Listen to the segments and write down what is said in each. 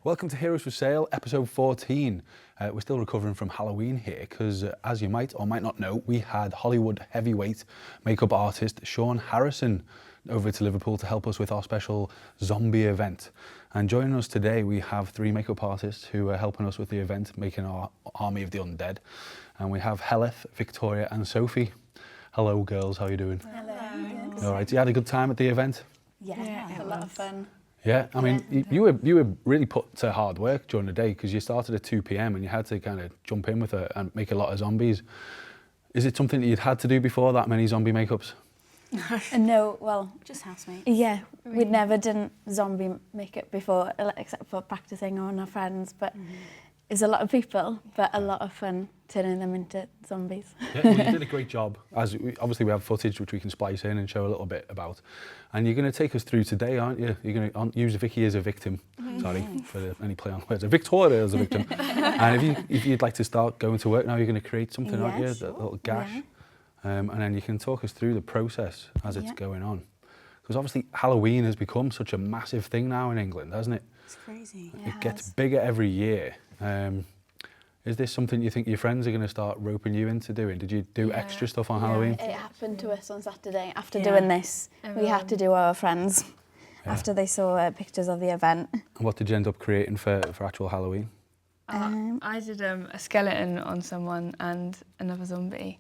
Welcome to Heroes for Sale, episode 14. We're still recovering from Halloween here because, as you might or might not know, we had Hollywood heavyweight makeup artist Shaune Harrison over to Liverpool to help us with our special zombie event. And joining us today, we have 3 makeup artists who are helping us with the event, making our Army of the Undead. And we have Heleth, Victoria and Sophie. Hello girls, how are you doing? Hello. All right, you had a good time at the event? Yeah, it was a lot of fun. Yeah, I mean, you were really put to hard work during the day because you started at 2 p.m. and you had to kind of jump in with it and make a lot of zombies. Is it something that you'd had to do before, that many zombie makeups? No, well, just housemates. Yeah, we'd never done zombie makeup before, except for practicing on our friends, but it's a lot of people, but a lot of fun turning them into zombies. Yeah, well, you did a great job. Obviously, we have footage which we can splice in and show a little bit about. And you're going to take us through today, aren't you? You're going to use Vicky as a victim. Sorry for any play on words. Victoria as a victim. And if you'd like to start going to work now, you're going to create something, aren't you? That little gash. Yeah. And then you can talk us through the process as it's going on. Because obviously Halloween has become such a massive thing now in England, hasn't it? It's crazy. It gets bigger every year. Is this something you think your friends are going to start roping you into doing? Did you do extra stuff on Halloween? It happened to us on Saturday. After doing this, we had to do our friends after they saw pictures of the event. And what did you end up creating for actual Halloween? I did a skeleton on someone and another zombie,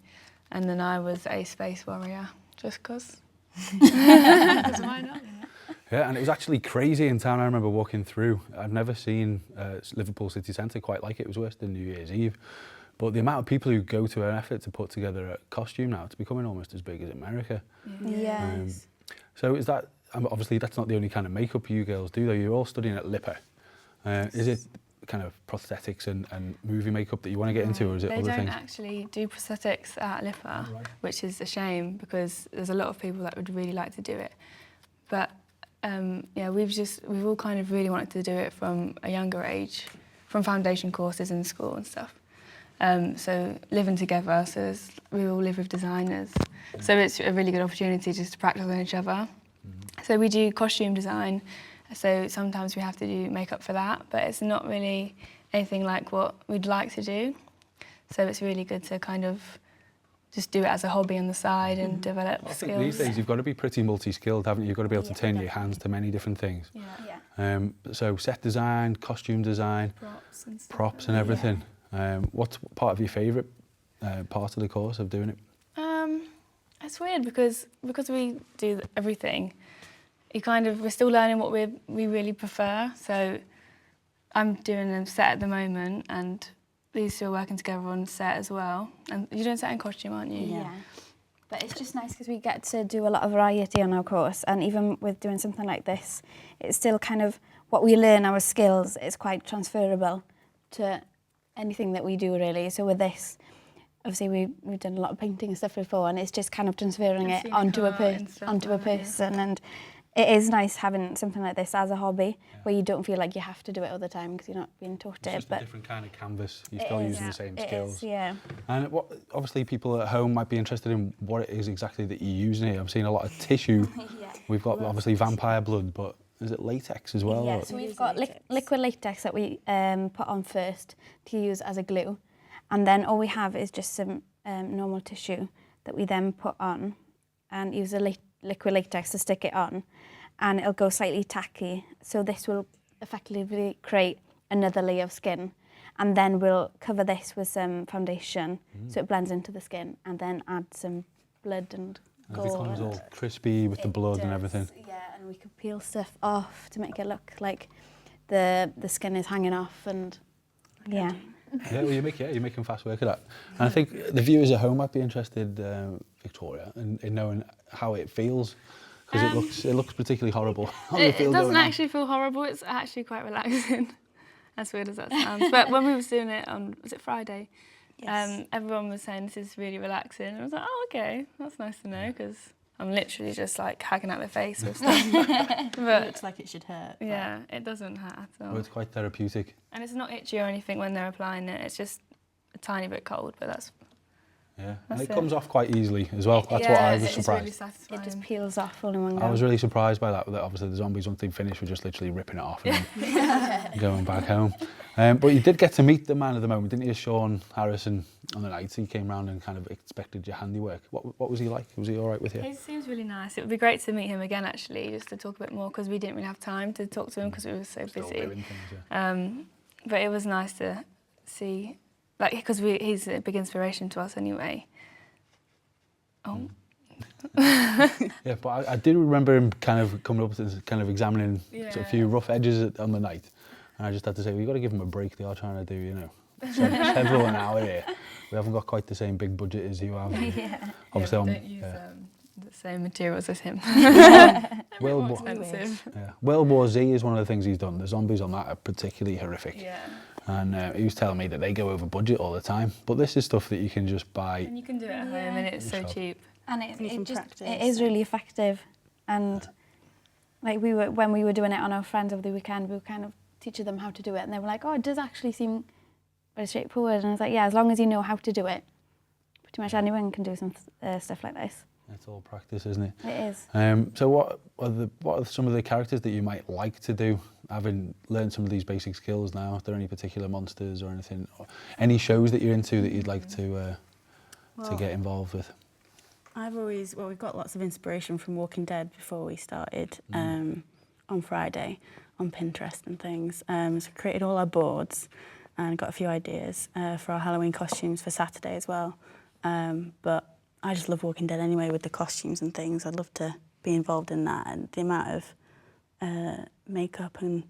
and then I was a space warrior, just 'cause. Because why not? Yeah, and it was actually crazy in town. I remember walking through. I've never seen Liverpool city centre quite like it. It was worse than New Year's Eve. But the amount of people who go to an effort to put together a costume now, it's becoming almost as big as America. Yes. So is that, obviously that's not the only kind of makeup you girls do though. You're all studying at LIPA. Is it kind of prosthetics and movie makeup that you want to get into, or is it other things? They don't actually do prosthetics at LIPA, which is a shame because there's a lot of people that would really like to do it. But yeah, we've all kind of really wanted to do it from a younger age, from foundation courses in school and stuff. So living together, so we all live with designers. So it's a really good opportunity just to practice on each other. So we do costume design, so sometimes we have to do makeup for that, but it's not really anything like what we'd like to do. So it's really good to kind of just do it as a hobby on the side and develop skills. I think these days you've got to be pretty multi-skilled, haven't you? You've got to be able to turn your hands to many different things. So set design, costume design, props and everything. What's part of your favourite part of the course of doing it? It's weird because we do everything. We're still learning what we really prefer. So I'm doing a set at the moment, and these two are working together on set as well. And you're doing set in costume, aren't you? Yeah. But it's just nice because we get to do a lot of variety on our course, and even with doing something like this, it's still kind of what we learn, our skills, is quite transferable to anything that we do really. So with this, obviously we've done a lot of painting and stuff before, and it's just kind of transferring it onto a person. And it is nice having something like this as a hobby where you don't feel like you have to do it all the time because you're not being taught it. It's just a different kind of canvas. You're still using the same skills. Yeah. And obviously people at home might be interested in what it is exactly that you're using here. I'm seeing a lot of tissue. We've got obviously vampire blood, but is it latex as well? Yeah, so we've got liquid latex that we put on first to use as a glue. And then all we have is just some normal tissue that we then put on and use a liquid latex to stick it on, and it'll go slightly tacky. So this will effectively create another layer of skin, and then we'll cover this with some foundation so it blends into the skin, and then add some blood and gore. It becomes all crispy with the blood and everything. Yeah, and we can peel stuff off to make it look like the skin is hanging off, and yeah. Yeah, well, you're making fast work of that. And I think the viewers at home might be interested, Victoria, in knowing how it feels, because it looks particularly horrible. It doesn't actually feel horrible. It's actually quite relaxing, as weird as that sounds. But when we were doing it on, was it Friday? Yes. Everyone was saying this is really relaxing. And I was like, oh, okay, that's nice to know, because I'm literally just like hacking out their face with stuff. But it looks like it should hurt. Yeah, it doesn't hurt at all. Well, it's quite therapeutic. And it's not itchy or anything when they're applying it. It's just a tiny bit cold, but that's... Yeah, and That's it it. comes off quite easily as well. That's what I was it's surprised. really satisfying. It just peels off all in one go. I was really surprised by that obviously the zombies, once they finished, were just literally ripping it off and then going back home. But you did get to meet the man of the moment, didn't you, Shaune Harrison, on the night? He came round and kind of inspected your handiwork. What was he like? Was he all right with you? He seems really nice. It would be great to meet him again, actually, just to talk a bit more, because we didn't really have time to talk to him because we were so Still busy. doing things, yeah. But it was nice to see, like, because he's a big inspiration to us anyway. Oh. Yeah, but I do remember him kind of coming up and kind of examining sort of a few rough edges on the night. And I just had to say, we've got to give them a break. They are trying to do, you know, several an hour here. We haven't got quite the same big budget as you have. Yeah. Obviously, we don't use the same materials as him. World War, World War Z is one of the things he's done. The zombies on that are particularly horrific. Yeah. And he was telling me that they go over budget all the time. But this is stuff that you can just buy. And you can do it at home, and it's so cheap. And You can it just practice. it is really effective, and like when we were doing it on our friends over the weekend, we were kind of teaching them how to do it, and they were like, "Oh, it does actually seem very straightforward." And I was like, "Yeah, as long as you know how to do it, pretty much anyone can do some stuff like this." It's all practice, isn't it? It is. So what are some of the characters that you might like to do, having learned some of these basic skills now? Are there any particular monsters or anything, or any shows that you're into that you'd like to get involved with? We've got lots of inspiration from Walking Dead before we started on Friday on Pinterest and things. So created all our boards and got a few ideas for our Halloween costumes for Saturday as well. But I just love Walking Dead anyway with the costumes and things. I'd love to be involved in that, and the amount of makeup and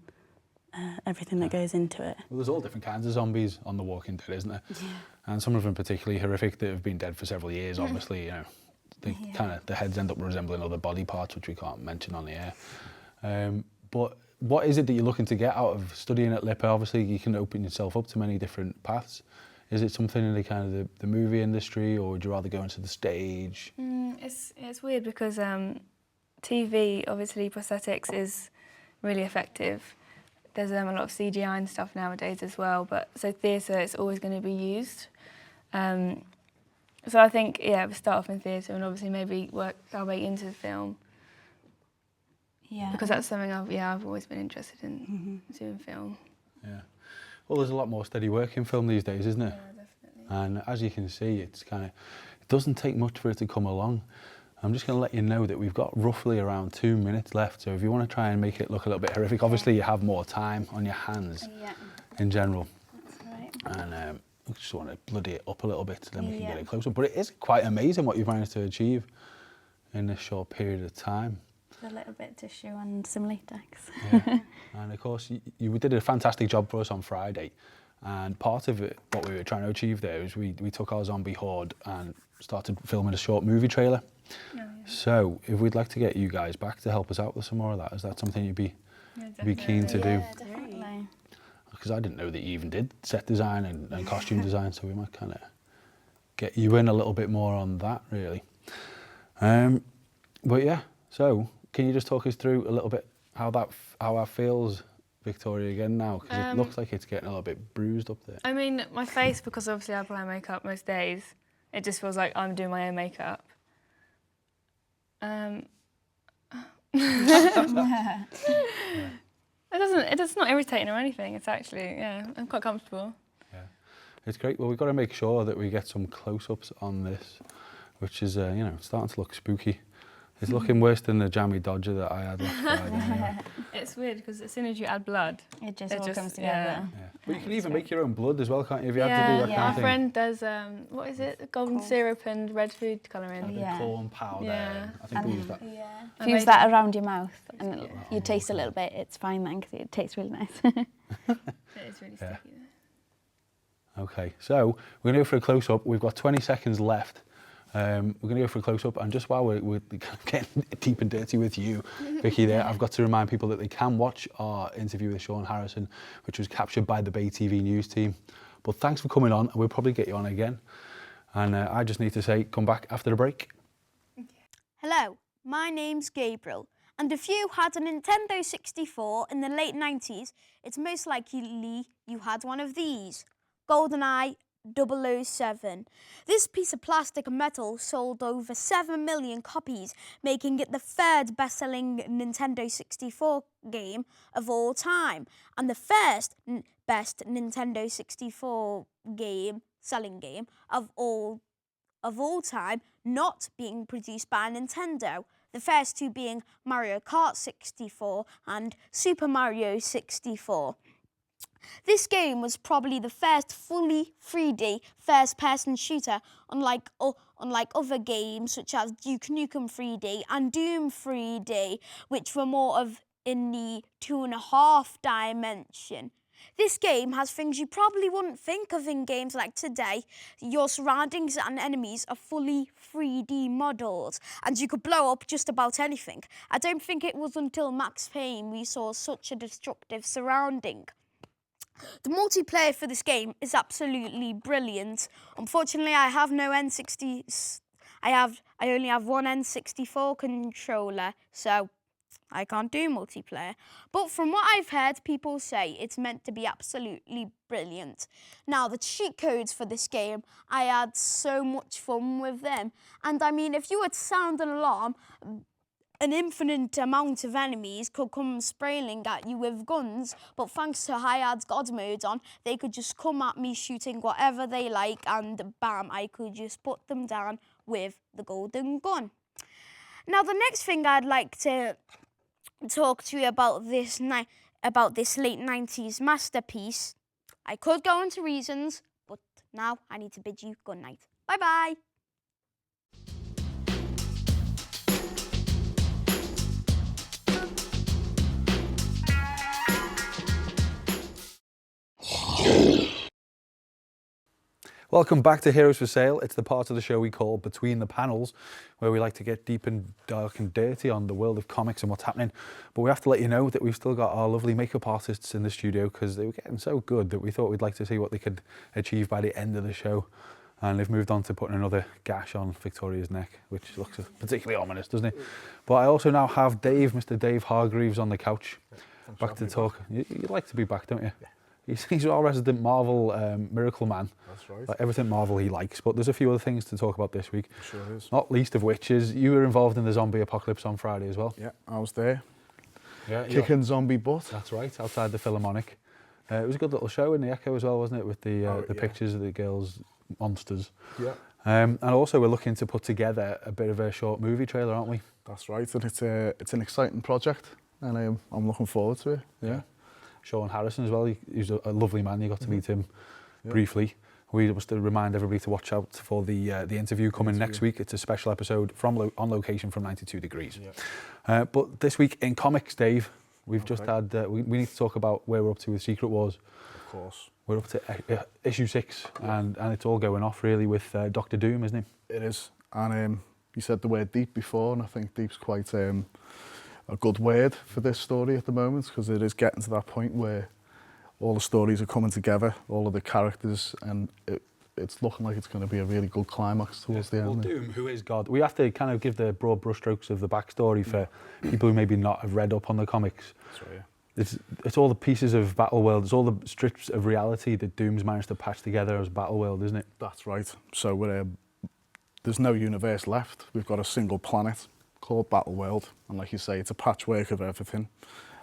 everything that goes into it. Well, there's all different kinds of zombies on The Walking Dead, isn't there? Yeah. And some of them particularly horrific that have been dead for several years, obviously, you know. They the heads end up resembling other body parts, which we can't mention on the air. But what is it that you're looking to get out of studying at LIPA? Obviously, you can open yourself up to many different paths. Is it something in the kind of the movie industry, or would you rather go into the stage? It's weird because TV, obviously, prosthetics is really effective. There's a lot of CGI and stuff nowadays as well, but so theatre is always going to be used. So I think, we'll start off in theatre and obviously maybe work our way into film. Yeah. Because that's something I've always been interested in, doing film. Yeah. Well, there's a lot more steady work in film these days, isn't there? Yeah, definitely. And as you can see, it doesn't take much for it to come along. I'm just going to let you know that we've got roughly around 2 minutes left. So if you want to try and make it look a little bit horrific, obviously you have more time on your hands in general. That's right. And we just want to bloody it up a little bit, then we can get it closer. But it is quite amazing what you've managed to achieve in this short period of time. A little bit of tissue and some latex. Yeah. And of course, you did a fantastic job for us on Friday. And part of it, what we were trying to achieve there, is we took our zombie horde and started filming a short movie trailer. Oh, yeah. So if we'd like to get you guys back to help us out with some more of that, is that something you'd be keen to do? Yeah, definitely. Because I didn't know that you even did set design and costume design, so we might kind of get you in a little bit more on that, really. But yeah, so can you just talk us through a little bit how that feels, Victoria, again now? Because it looks like it's getting a little bit bruised up there. I mean, my face, because obviously I apply makeup most days, it just feels like I'm doing my own makeup. It's not irritating or anything. It's actually, I'm quite comfortable. Yeah, it's great. Well, we've got to make sure that we get some close-ups on this, which is, starting to look spooky. It's looking worse than the jammy Dodger that I had last Friday. It's weird because as soon as you add blood, it just all comes together. Yeah. But you can even make your own blood as well, can't you? If you have to do that kind of my thing. friend does, what is it? Golden syrup and red food colouring. Corn powder. Yeah. I think we use that. If you use that around your mouth and you taste a little bit, it's fine then because it tastes really nice. It is really sticky though. Okay, so we're going to go for a close-up. We've got 20 seconds left. We're going to go for a close-up, and just while we're getting deep and dirty with you, Vicky, there, I've got to remind people that they can watch our interview with Shaune Harrison, which was captured by the Bay TV news team. But thanks for coming on, and we'll probably get you on again. And I just need to say, come back after the break. Hello, my name's Gabriel, and if you had a Nintendo 64 in the late 90s, it's most likely you had one of these: GoldenEye 007. This piece of plastic and metal sold over 7 million copies, making it the third best-selling Nintendo 64 game of all time, and the first best Nintendo 64 selling game of all time not being produced by Nintendo. The first two being Mario Kart 64 and Super Mario 64. This game was probably the first fully 3D first-person shooter, unlike other games such as Duke Nukem 3D and Doom 3D, which were more of in the 2.5 dimension. This game has things you probably wouldn't think of in games like today. Your surroundings and enemies are fully 3D models, and you could blow up just about anything. I don't think it was until Max Payne we saw such a destructive surrounding. The multiplayer for this game is absolutely brilliant. Unfortunately, I have no N60. I only have one N64 controller, so I can't do multiplayer. But from what I've heard, people say it's meant to be absolutely brilliant. Now, the cheat codes for this game, I had so much fun with them. And I mean, if you were to sound an alarm, an infinite amount of enemies could come spraying at you with guns, but thanks to Hyad's God mode on, they could just come at me shooting whatever they like, and bam, I could just put them down with the golden gun. Now, the next thing I'd like to talk to you about this late 90s masterpiece. I could go into reasons, but now I need to bid you good night. Bye-bye. Welcome back to Heroes for Sale. It's the part of the show we call Between the Panels, where we like to get deep and dark and dirty on the world of comics and what's happening. But we have to let you know that we've still got our lovely makeup artists in the studio because they were getting so good that we thought we'd like to see what they could achieve by the end of the show. And they've moved on to putting another gash on Victoria's neck, which looks particularly ominous, doesn't it? But I also now have Mr. Dave Hargreaves on the couch. Back to talk. You'd like to be back, don't you? Yeah. He's our resident Marvel miracle man. That's right. Like everything Marvel he likes, but there's a few other things to talk about this week. Sure is. Not least of which is you were involved in the zombie apocalypse on Friday as well. Yeah, I was there. Yeah, Kicking zombie butt. That's right, outside the Philharmonic. It was a good little show in the Echo as well, wasn't it, with the pictures of the girls' monsters. Yeah. And also we're looking to put together a bit of a short movie trailer, aren't we? That's right, and it's an exciting project, and I'm looking forward to it. Yeah. Shaune Harrison as well. He's a lovely man. You got to meet him briefly. We must remind everybody to watch out for the interview coming next week. It's a special episode on location from 92 Degrees. Yeah. But this week in comics, Dave, we've just had. We need to talk about where we're up to with Secret Wars. Of course. We're up to issue 6, and it's all going off really with Doctor Doom, isn't it? It is, and you said the word deep before, and I think deep's quite a good word for this story at the moment, because it is getting to that point where all the stories are coming together, all of the characters, and it's looking like it's going to be a really good climax towards the end. Well, Doom, who is God? We have to kind of give the broad brushstrokes of the backstory for people who maybe not have read up on the comics. That's right, yeah. It's all the pieces of Battleworld, it's all the strips of reality that Doom's managed to patch together as Battleworld, isn't it? That's right. So there's no universe left. We've got a single planet called Battleworld, and like you say, it's a patchwork of everything.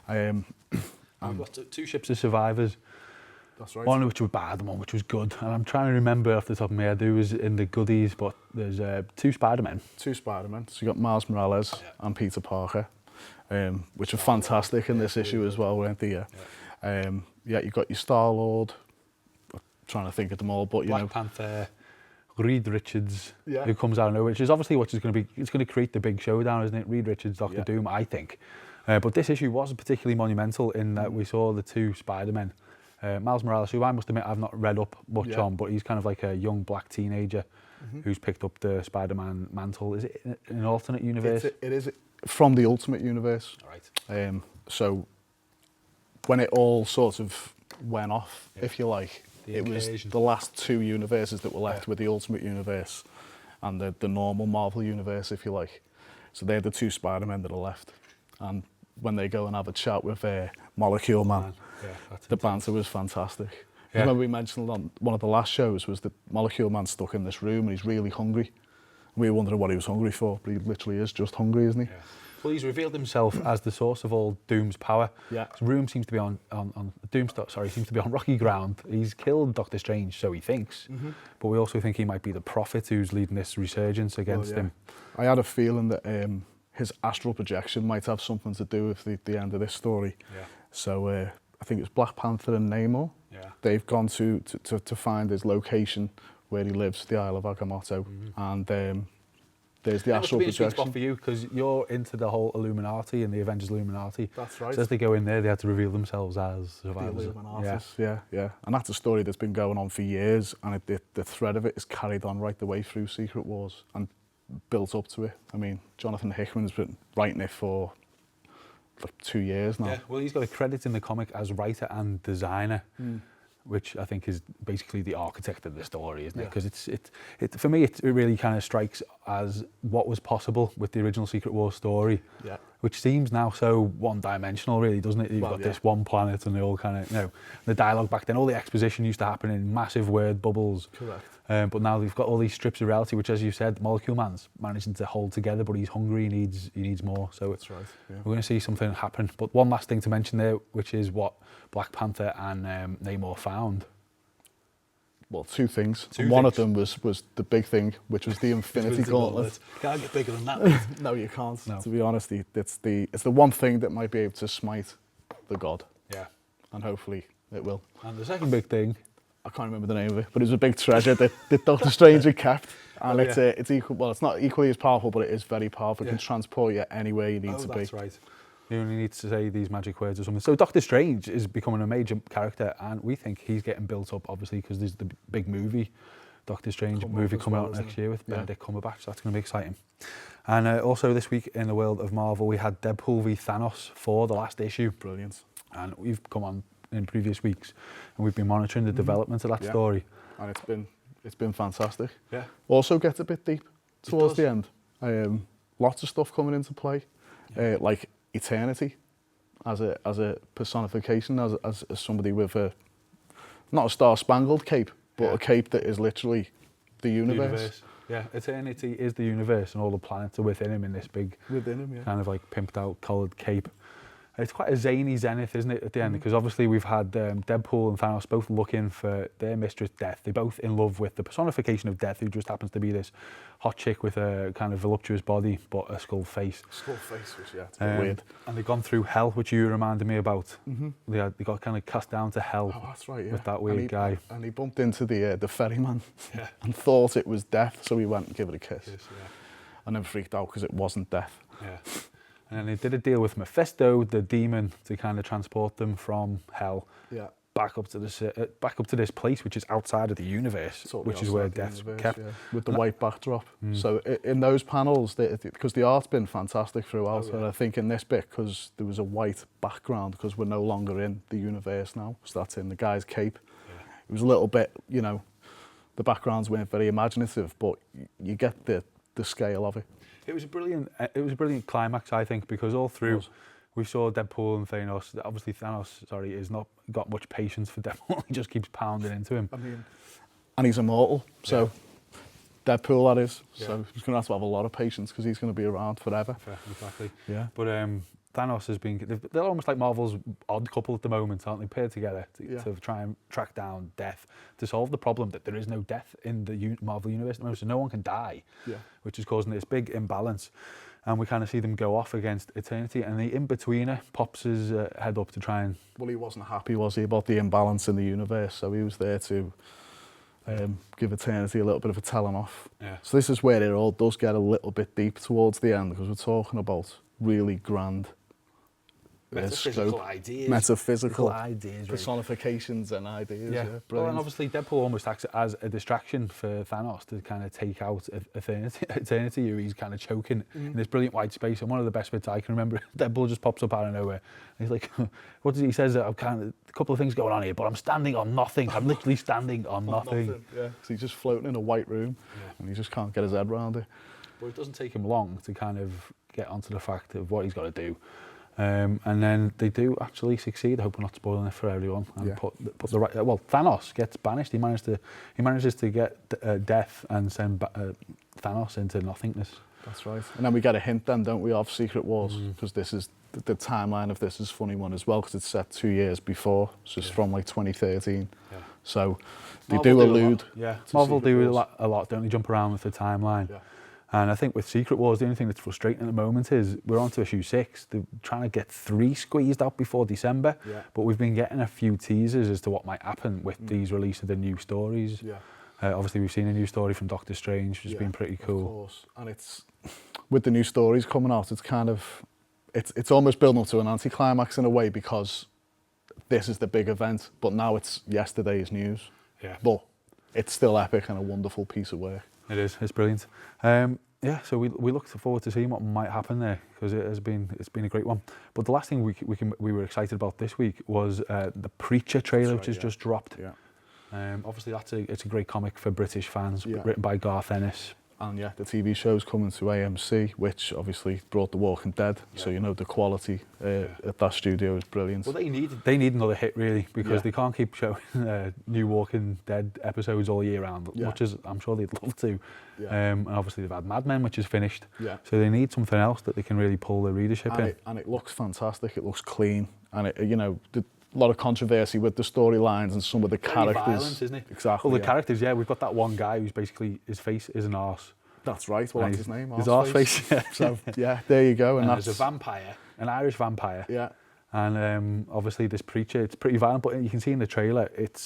We've got 2 ships of survivors. That's right. One which was bad, one which was good. And I'm trying to remember off the top of my head who was in the goodies, but there's 2 Spider-Men. 2 Spider-Men. So you got Miles Morales and Peter Parker, which are fantastic in this issue as well, weren't they? Yeah, you got your Star-Lord. I'm trying to think of them all, but Black Panther, Reed Richards, Yeah. who comes out of nowhere, which is obviously what is going to be. It's going to create the big showdown, isn't it? Reed Richards, Doctor Doom, I think. But this issue was particularly monumental in that we saw the 2 Spider-Men. Miles Morales, who I must admit I've not read up much on, but he's kind of like a young black teenager who's picked up the Spider-Man mantle. Is it in an alternate universe? It is from the Ultimate Universe. Right. So when it all sort of went off, if you like, it was the last 2 universes that were left with the Ultimate Universe and the normal Marvel Universe, if you like. So they're the 2 Spider-Men that are left. And when they go and have a chat with Molecule Man, the banter was fantastic. I remember we mentioned on one of the last shows was the Molecule Man stuck in this room and he's really hungry. We were wondering what he was hungry for, but he literally is just hungry, isn't he? Yeah. Well, he's revealed himself as the source of all Doom's power. Yeah. His room seems to be on seems to be on rocky ground. He's killed Doctor Strange, so he thinks. But we also think he might be the prophet who's leading this resurgence against him. I had a feeling that his astral projection might have something to do with the end of this story. Yeah. So I think it's Black Panther and Namor. Yeah. They've gone to find his location where he lives, the Isle of Agamotto, and there's the astral projection. Spot for you because you're into the whole Illuminati and the Avengers Illuminati. That's right. So as they go in there, they have to reveal themselves as survivors. The Illuminatis. Yeah. And that's a story that's been going on for years, and the thread of it is carried on right the way through Secret Wars and built up to it. I mean, Jonathan Hickman's been writing it for like 2 years now. Yeah, well, he's got a credit in the comic as writer and designer, which I think is basically the architect of the story, isn't it? Because it for me, it really kind of strikes as what was possible with the original Secret Wars story, which seems now so one-dimensional, really, doesn't it? You've got this one planet and they all kind of, the dialogue back then, all the exposition used to happen in massive word bubbles. Correct. But now they've got all these strips of reality, which, as you said, Molecule Man's managing to hold together, but he's hungry, he needs more. So that's right. Yeah. We're going to see something happen. But one last thing to mention there, which is what Black Panther and Namor found. Well, two things. One of them was the big thing, which was the Infinity Gauntlet. Can't get bigger than that. No, you can't. No. To be honest, it's the one thing that might be able to smite the god. Yeah. And hopefully it will. And the second big thing, I can't remember the name of it, but it was a big treasure that Doctor Strange had kept, and it's equal. Well, it's not equally as powerful, but it is very powerful. It can transport you anywhere you need to be. That's right. You only need to say these magic words or something. So Doctor Strange is becoming a major character, and we think he's getting built up, obviously, because there's the big movie, Doctor Strange movie coming out next year with Benedict Cumberbatch. So that's going to be exciting. And also this week in the world of Marvel, we had Deadpool v Thanos for the last issue. Brilliant. And we've come on in previous weeks, and we've been monitoring the development of that story. And it's been fantastic. Yeah. Also gets a bit deep towards the end. Lots of stuff coming into play, like eternity as a personification, as somebody with not a star-spangled cape, but a cape that is literally the universe. Yeah, eternity is the universe, and all the planets are within him in this big, kind of like pimped out coloured cape. It's quite a zany zenith, isn't it, at the end? Because obviously we've had Deadpool and Thanos both looking for their mistress, Death. They're both in love with the personification of Death, who just happens to be this hot chick with a kind of voluptuous body, but a skull face. Skull face, which, it's a bit weird. And they've gone through hell, which you reminded me about. They got kind of cast down to hell. Oh, that's right, with that weird guy. And he bumped into the ferryman and thought it was Death, so he went and gave it a kiss. And then freaked out because it wasn't Death. Yeah. And then they did a deal with Mephisto, the demon, to kind of transport them from hell back up to this place, which is outside of the universe, which is where Death's kept. With the white backdrop. So in those panels, because the art's been fantastic throughout, and I think in this bit, because there was a white background, because we're no longer in the universe now, so that's in the guy's cape. It was a little bit, the backgrounds weren't very imaginative, but you get the scale of it. It was a brilliant climax, I think, because all through we saw Deadpool and Thanos. Obviously, Thanos, is not got much patience for Deadpool. He just keeps pounding into him. I mean, and he's immortal, so Deadpool, that is. So he's going to have a lot of patience because he's going to be around forever. Exactly. Yeah. But Thanos has been. They're almost like Marvel's odd couple at the moment, aren't they? Paired together to try and track down Death, to solve the problem that there is no death in the Marvel universe at the moment, so no one can die, which is causing this big imbalance. And we kind of see them go off against Eternity, and the in-betweener pops his head up to try and... Well, he wasn't happy, was he, about the imbalance in the universe, so he was there to give Eternity a little bit of a telling off. Yeah. So this is where it all does get a little bit deep towards the end, because we're talking about really grand metaphysical ideas. Metaphysical ideas, personifications and ideas. Yeah, well, and obviously Deadpool almost acts as a distraction for Thanos to kind of take out Eternity, who he's kind of choking in this brilliant white space. And one of the best bits I can remember, Deadpool just pops up out of nowhere. And he's like, what does he says? I've kind of a couple of things going on here, but I'm standing on nothing. I'm literally standing on nothing. Yeah, so he's just floating in a white room, and he just can't get his head around it. But it doesn't take him long to kind of get onto the fact of what he's got to do. And then they do actually succeed. I hope we're not spoiling it for everyone. And put the right. Well, Thanos gets banished. He manages to get death and send Thanos into nothingness. That's right. And then we get a hint then, don't we, of Secret Wars, because this is the timeline of this is a funny one as well, because it's set 2 years before, so it's from like 2013. Yeah. So they Marvel do allude. Marvel do a lot, don't they? Jump around with the timeline. Yeah. And I think with Secret Wars, the only thing that's frustrating at the moment is we're on to issue 6. They're trying to get 3 squeezed out before December, but we've been getting a few teasers as to what might happen with these release of the new stories. Yeah. Obviously, we've seen a new story from Doctor Strange, which has been pretty cool. Of course. And it's with the new stories coming out, it's kind of it's almost building up to an anticlimax in a way, because this is the big event, but now it's yesterday's news. Yeah. But it's still epic and a wonderful piece of work. It is. It's brilliant. Yeah, so we look forward to seeing what might happen there, because it's been a great one. But the last thing we were excited about this week was the Preacher trailer, which has just dropped. Yeah. Obviously, it's a great comic for British fans, written by Garth Ennis. And yeah, the TV show's coming to AMC, which obviously brought The Walking Dead. So you know the quality at that studio is brilliant. Well, they need another hit really, because they can't keep showing new Walking Dead episodes all year round, much as I'm sure they'd love to. And obviously they've had Mad Men, which is finished. So they need something else that they can really pull the readership in. And it looks fantastic. It looks clean, and a lot of controversy with the storylines and some of the characters. Violent, isn't it? Exactly. Well, the characters, we've got that one guy who's basically, his face is an arse. That's right. Well, that's his name. His arseface. Yeah. So yeah, there you go. And there's a vampire, an Irish vampire. Yeah. And obviously this Preacher, it's pretty violent, but you can see in the trailer, it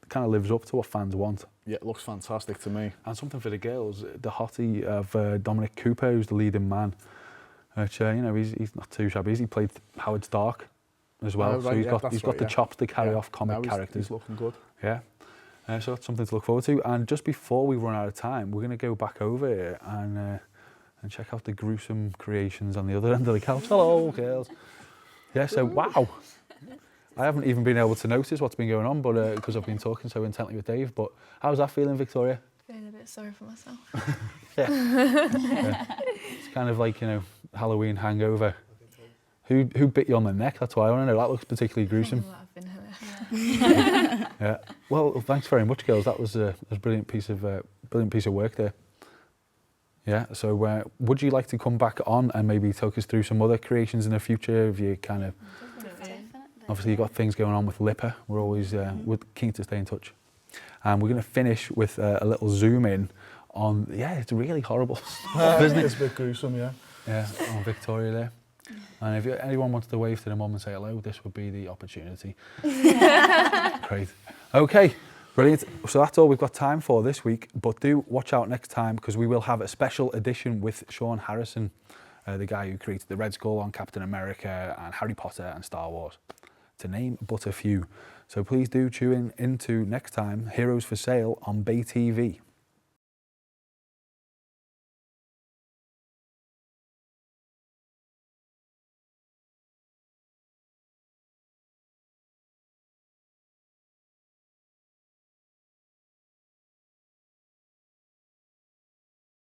kind of lives up to what fans want. Yeah, it looks fantastic to me. And something for the girls, the hottie of Dominic Cooper, who's the leading man. Which he's not too shabby. He played Howard Stark as well, so he's got the chops to carry off comic characters. He's looking good. Yeah. So that's something to look forward to. And just before we run out of time, we're going to go back over here and check out the gruesome creations on the other end of the couch. Hello, girls. Yeah, so wow. I haven't even been able to notice what's been going on, but because I've been talking so intently with Dave. But how's that feeling, Victoria? Feeling a bit sorry for myself. Yeah. It's kind of like, Halloween hangover. Who bit you on the neck? That's why I want to know. That looks particularly gruesome. Yeah. Well, thanks very much, girls. That was a brilliant piece of work there. Yeah. So, would you like to come back on and maybe talk us through some other creations in the future? Have you kind of obviously you've got things going on with Lipper. We're always we're keen to stay in touch, and we're going to finish with a little zoom in on it's really horrible stuff, isn't it? It's a bit gruesome, yeah. Yeah, on Victoria there. And if anyone wants to wave to their mum and say hello, this would be the opportunity. Great. Okay, brilliant. So that's all we've got time for this week, but do watch out next time, because we will have a special edition with Shaune Harrison, the guy who created the Red Skull on Captain America and Harry Potter and Star Wars, to name but a few. So please do tune into next time, Heroes for Sale on Bay TV.